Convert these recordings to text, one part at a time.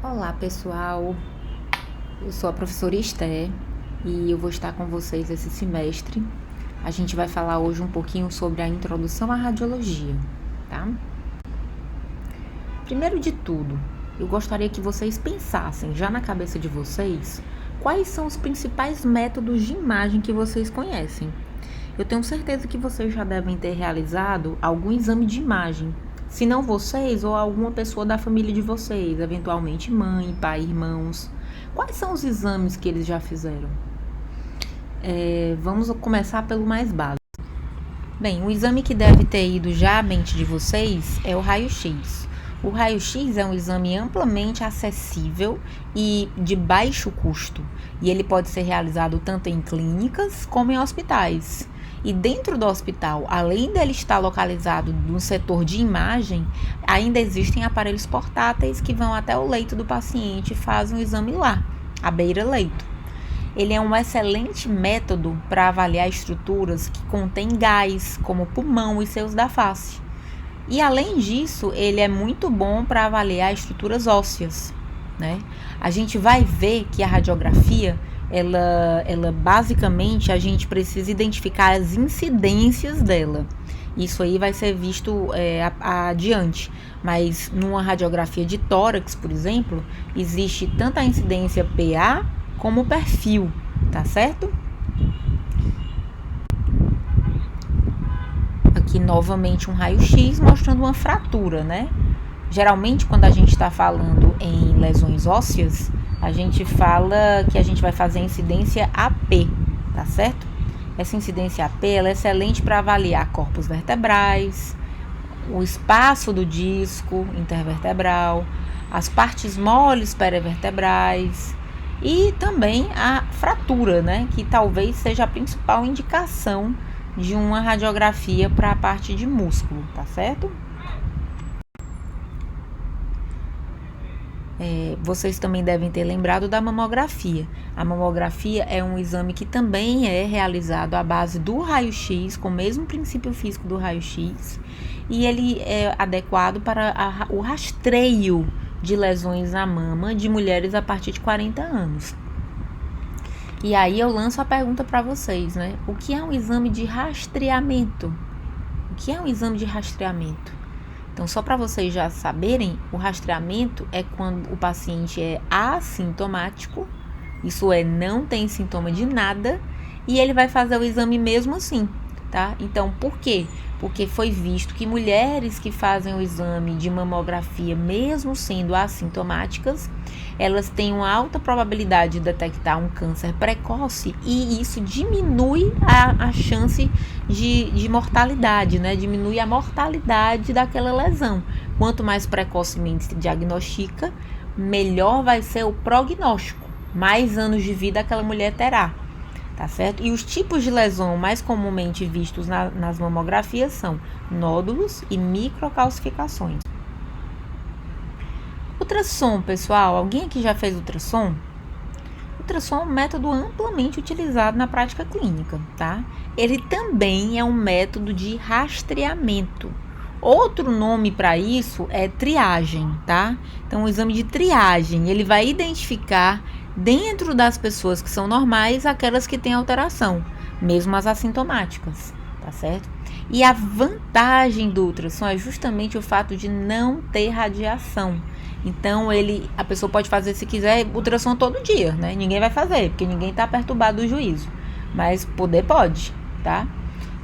Olá pessoal, eu sou a professora Esther e eu vou estar com vocês esse semestre. A gente vai falar hoje um pouquinho sobre a introdução à radiologia, tá? Primeiro de tudo, eu gostaria que vocês pensassem já na cabeça de vocês quais são os principais métodos de imagem que vocês conhecem. Eu tenho certeza que vocês já devem ter realizado algum exame de imagem. Se não vocês ou alguma pessoa da família de vocês, eventualmente mãe, pai, irmãos. Quais são os exames que eles já fizeram? Vamos começar pelo mais básico. Bem, o exame que deve ter ido já à mente de vocês é o raio-x. O raio-x é um exame amplamente acessível e de baixo custo, e ele pode ser realizado tanto em clínicas como em hospitais. E dentro do hospital, além dele estar localizado no setor de imagem, ainda existem aparelhos portáteis que vão até o leito do paciente e fazem o exame lá, à beira-leito. Ele é um excelente método para avaliar estruturas que contêm gás, como o pulmão e seios da face. E além disso, ele é muito bom para avaliar estruturas ósseas, né? A gente vai ver que a radiografia, ela basicamente a gente precisa identificar as incidências dela. Isso aí vai ser visto adiante, mas numa radiografia de tórax, por exemplo, existe tanto a incidência PA como o perfil, tá certo? Aqui novamente um raio-x mostrando uma fratura, né? Geralmente, quando a gente está falando em lesões ósseas, a gente fala que a gente vai fazer a incidência AP, tá certo? Essa incidência AP ela é excelente para avaliar corpos vertebrais, o espaço do disco intervertebral, as partes moles perivertebrais e também a fratura, né? Que talvez seja a principal indicação de uma radiografia para a parte de músculo, tá certo? Vocês também devem ter lembrado da mamografia. A mamografia é um exame que também é realizado à base do raio-x, com o mesmo princípio físico do raio-x, e ele é adequado para o rastreio de lesões na mama de mulheres a partir de 40 anos. E aí eu lanço a pergunta para vocês, né? O que é um exame de rastreamento? O que é um exame de rastreamento? Então, só para vocês já saberem, o rastreamento é quando o paciente é assintomático, isso é, não tem sintoma de nada, e ele vai fazer o exame mesmo assim, tá? Então, por quê? Porque foi visto que mulheres que fazem o exame de mamografia, mesmo sendo assintomáticas, elas têm uma alta probabilidade de detectar um câncer precoce e isso diminui a chance de mortalidade, né? Diminui a mortalidade daquela lesão. Quanto mais precocemente se diagnostica, melhor vai ser o prognóstico, mais anos de vida aquela mulher terá, tá certo? E os tipos de lesão mais comumente vistos nas mamografias são nódulos e microcalcificações. Ultrassom, pessoal, alguém aqui já fez ultrassom? Ultrassom é um método amplamente utilizado na prática clínica, tá? Ele também é um método de rastreamento. Outro nome para isso é triagem, tá? Então, o exame de triagem, ele vai identificar dentro das pessoas que são normais aquelas que têm alteração, mesmo as assintomáticas, tá certo? E a vantagem do ultrassom é justamente o fato de não ter radiação. Então, a pessoa pode fazer, se quiser, ultrassom todo dia, né? Ninguém vai fazer, porque ninguém está perturbado do juízo. Mas poder pode, tá?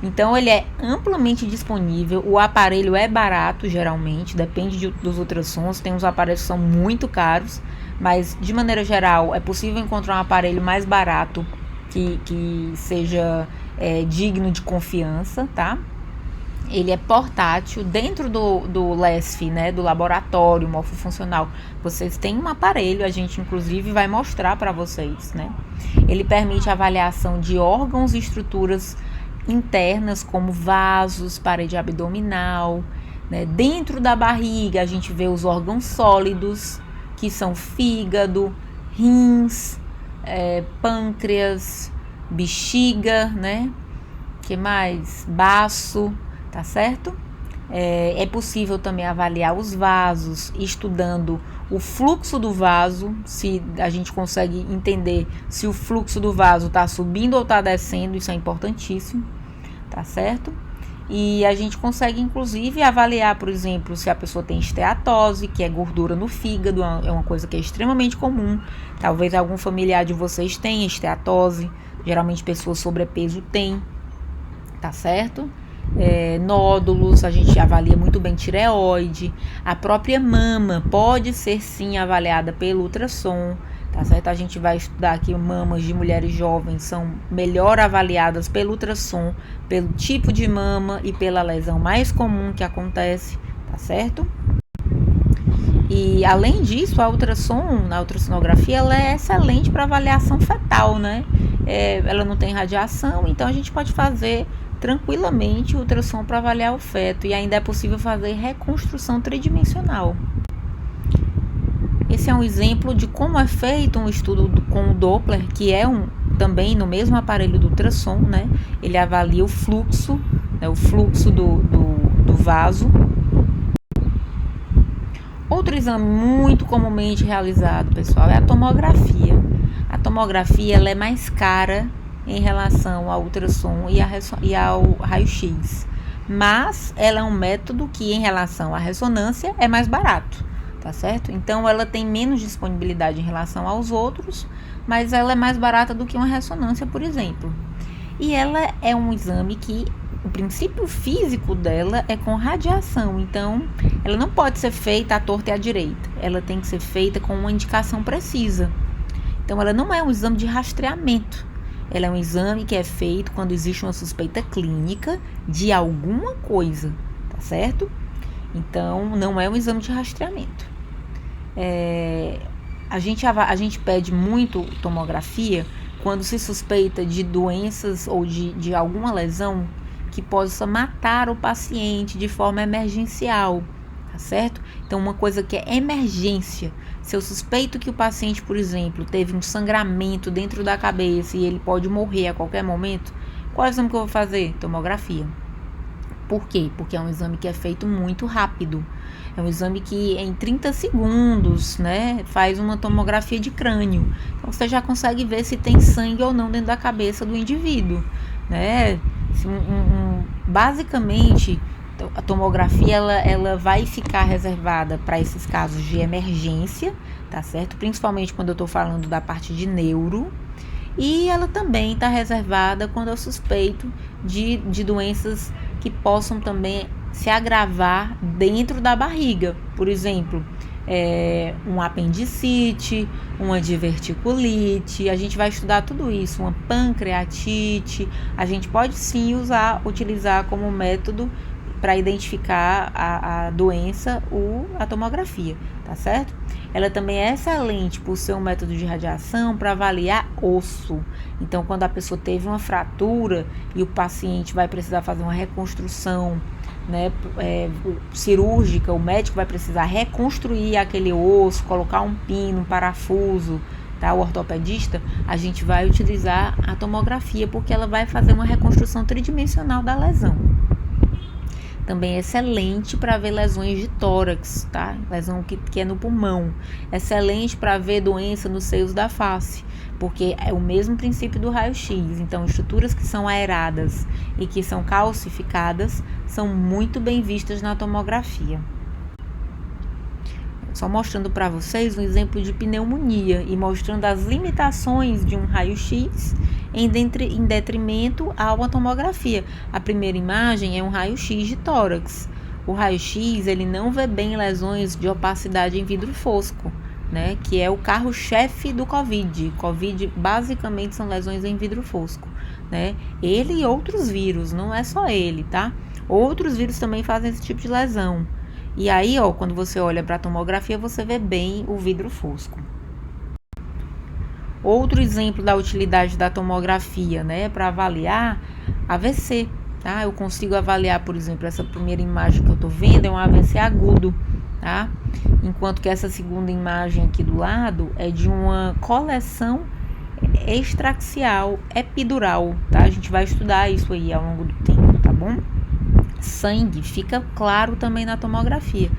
Então, ele é amplamente disponível. O aparelho é barato, geralmente. Depende dos ultrassons. Tem uns aparelhos que são muito caros. Mas, de maneira geral, é possível encontrar um aparelho mais barato que seja digno de confiança, tá? Ele é portátil, dentro do LESF, né, do laboratório morfofuncional, vocês têm um aparelho, a gente inclusive vai mostrar para vocês, né? Ele permite avaliação de órgãos e estruturas internas, como vasos, parede abdominal, né? Dentro da barriga a gente vê os órgãos sólidos, que são fígado, rins, pâncreas, bexiga, né? Que mais? Baço, tá certo? É possível também avaliar os vasos, estudando o fluxo do vaso, se a gente consegue entender se o fluxo do vaso está subindo ou está descendo, isso é importantíssimo, tá certo? E a gente consegue, inclusive, avaliar, por exemplo, se a pessoa tem esteatose, que é gordura no fígado, é uma coisa que é extremamente comum. Talvez algum familiar de vocês tenha esteatose, geralmente pessoas sobrepeso têm, tá certo? Nódulos, a gente avalia muito bem tireoide, a própria mama pode ser sim avaliada pelo ultrassom, tá certo? A gente vai estudar aqui mamas de mulheres jovens são melhor avaliadas pelo ultrassom, pelo tipo de mama e pela lesão mais comum que acontece, tá certo? E além disso, na ultrassonografia, ela é excelente para avaliação fetal, né? Ela não tem radiação, então a gente pode fazer tranquilamente o ultrassom para avaliar o feto e ainda é possível fazer reconstrução tridimensional. Esse é um exemplo de como é feito um estudo com o Doppler, que é também no mesmo aparelho do ultrassom, né? Ele avalia o fluxo, né? O fluxo do vaso. Outro exame muito comumente realizado, pessoal, é a tomografia. A tomografia ela é mais cara em relação ao ultrassom e ao raio-x, mas ela é um método que, em relação à ressonância, é mais barato, tá certo? Então, ela tem menos disponibilidade em relação aos outros, mas ela é mais barata do que uma ressonância, por exemplo. E ela é um exame que o princípio físico dela é com radiação, então ela não pode ser feita à torta e à direita, ela tem que ser feita com uma indicação precisa. Então, ela não é um exame de rastreamento. Ela é um exame que é feito quando existe uma suspeita clínica de alguma coisa, tá certo? Então, não é um exame de rastreamento. A gente pede muito tomografia quando se suspeita de doenças ou de alguma lesão que possa matar o paciente de forma emergencial, tá certo? Então, uma coisa que é emergência. Se eu suspeito que o paciente, por exemplo, teve um sangramento dentro da cabeça e ele pode morrer a qualquer momento, qual é o exame que eu vou fazer? Tomografia. Por quê? Porque é um exame que é feito muito rápido. É um exame que em 30 segundos, né, faz uma tomografia de crânio. Então você já consegue ver se tem sangue ou não dentro da cabeça do indivíduo, né? Basicamente, a tomografia ela vai ficar reservada para esses casos de emergência, tá certo? Principalmente quando eu estou falando da parte de neuro. E ela também está reservada quando eu suspeito de doenças que possam também se agravar dentro da barriga. Por exemplo, um apendicite, uma diverticulite, a gente vai estudar tudo isso, uma pancreatite. A gente pode sim utilizar como método para identificar a doença a tomografia, tá certo? Ela também é excelente por ser um método de radiação para avaliar osso. Então, quando a pessoa teve uma fratura e o paciente vai precisar fazer uma reconstrução, né, cirúrgica, o médico vai precisar reconstruir aquele osso, colocar um pino, um parafuso, tá? O ortopedista, a gente vai utilizar a tomografia porque ela vai fazer uma reconstrução tridimensional da lesão. Também é excelente para ver lesões de tórax, tá? Lesão que é no pulmão. Excelente para ver doença nos seios da face, porque é o mesmo princípio do raio-x. Então, estruturas que são aeradas e que são calcificadas são muito bem vistas na tomografia. Só mostrando para vocês um exemplo de pneumonia e mostrando as limitações de um raio-x em detrimento a uma tomografia. A primeira imagem é um raio-x de tórax. O raio-x ele não vê bem lesões de opacidade em vidro fosco, né, que é o carro-chefe do COVID. COVID basicamente são lesões em vidro fosco, né? Ele e outros vírus, não é só ele, tá? Outros vírus também fazem esse tipo de lesão. E aí, quando você olha para a tomografia, você vê bem o vidro fosco. Outro exemplo da utilidade da tomografia, né, para avaliar AVC, tá? Eu consigo avaliar, por exemplo, essa primeira imagem que eu estou vendo é um AVC agudo, tá? Enquanto que essa segunda imagem aqui do lado é de uma coleção extraxial epidural, tá? A gente vai estudar isso aí ao longo do tempo, tá bom? sangue fica claro também na tomografia.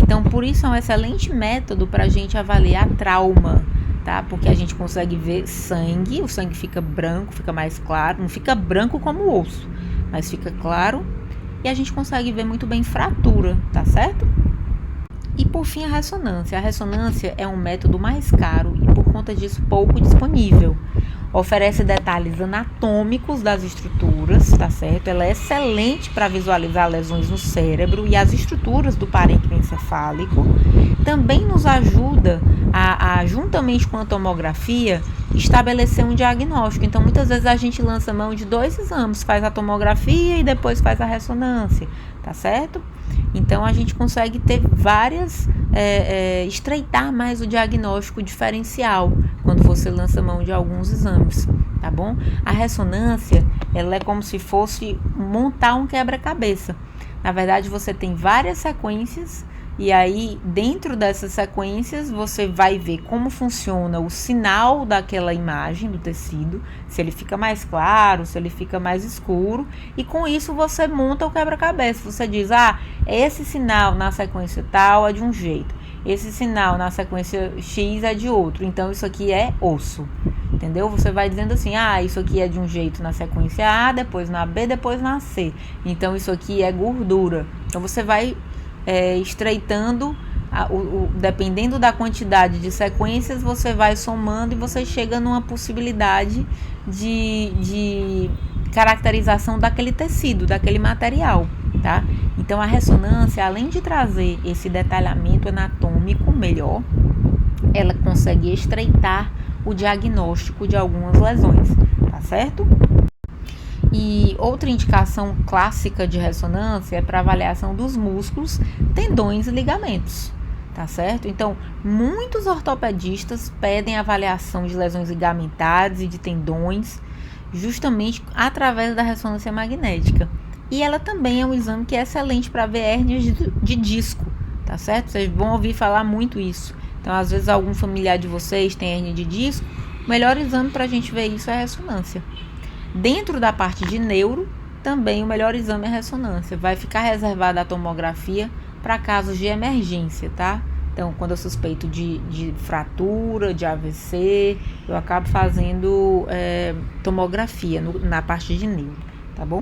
Então, por isso é um excelente método para a gente avaliar trauma, tá? Porque a gente consegue ver sangue, o sangue fica branco, fica mais claro, não fica branco como o osso, mas fica claro, e a gente consegue ver muito bem fratura, tá certo? E por fim, a ressonância. A ressonância é um método mais caro e por conta disso pouco disponível. Oferece detalhes anatômicos das estruturas, tá certo? Ela é excelente para visualizar lesões no cérebro e as estruturas do parênquima encefálico. Também nos ajuda juntamente com a tomografia, estabelecer um diagnóstico. Então, muitas vezes a gente lança mão de 2 exames, faz a tomografia e depois faz a ressonância, tá certo? Então, a gente consegue ter estreitar mais o diagnóstico diferencial quando você lança mão de alguns exames, tá bom? A ressonância, ela é como se fosse montar um quebra-cabeça. Na verdade, você tem várias sequências e aí, dentro dessas sequências, você vai ver como funciona o sinal daquela imagem do tecido, se ele fica mais claro, se ele fica mais escuro, e com isso você monta o quebra-cabeça. Você diz, esse sinal na sequência tal é de um jeito, esse sinal na sequência X é de outro, então isso aqui é osso, entendeu? Você vai dizendo assim, isso aqui é de um jeito na sequência A, depois na B, depois na C, então isso aqui é gordura. Então você vai estreitando, dependendo da quantidade de sequências, você vai somando e você chega numa possibilidade de caracterização daquele tecido, daquele material, tá? Então a ressonância, além de trazer esse detalhamento anatômico melhor, ela consegue estreitar o diagnóstico de algumas lesões, tá certo? E outra indicação clássica de ressonância é para avaliação dos músculos, tendões e ligamentos, tá certo? Então, muitos ortopedistas pedem avaliação de lesões ligamentares e de tendões, justamente através da ressonância magnética. E ela também é um exame que é excelente para ver hérnias de disco, tá certo? Vocês vão ouvir falar muito isso. Então, às vezes, algum familiar de vocês tem hérnia de disco, o melhor exame para a gente ver isso é a ressonância. Dentro da parte de neuro, também o melhor exame é a ressonância. Vai ficar reservada a tomografia para casos de emergência, tá? Então, quando eu suspeito de fratura, de AVC, eu acabo fazendo tomografia na parte de neuro, tá bom?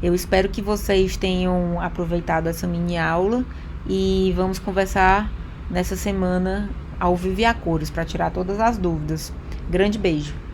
Eu espero que vocês tenham aproveitado essa mini aula e vamos conversar nessa semana ao vivo e a cores para tirar todas as dúvidas. Grande beijo!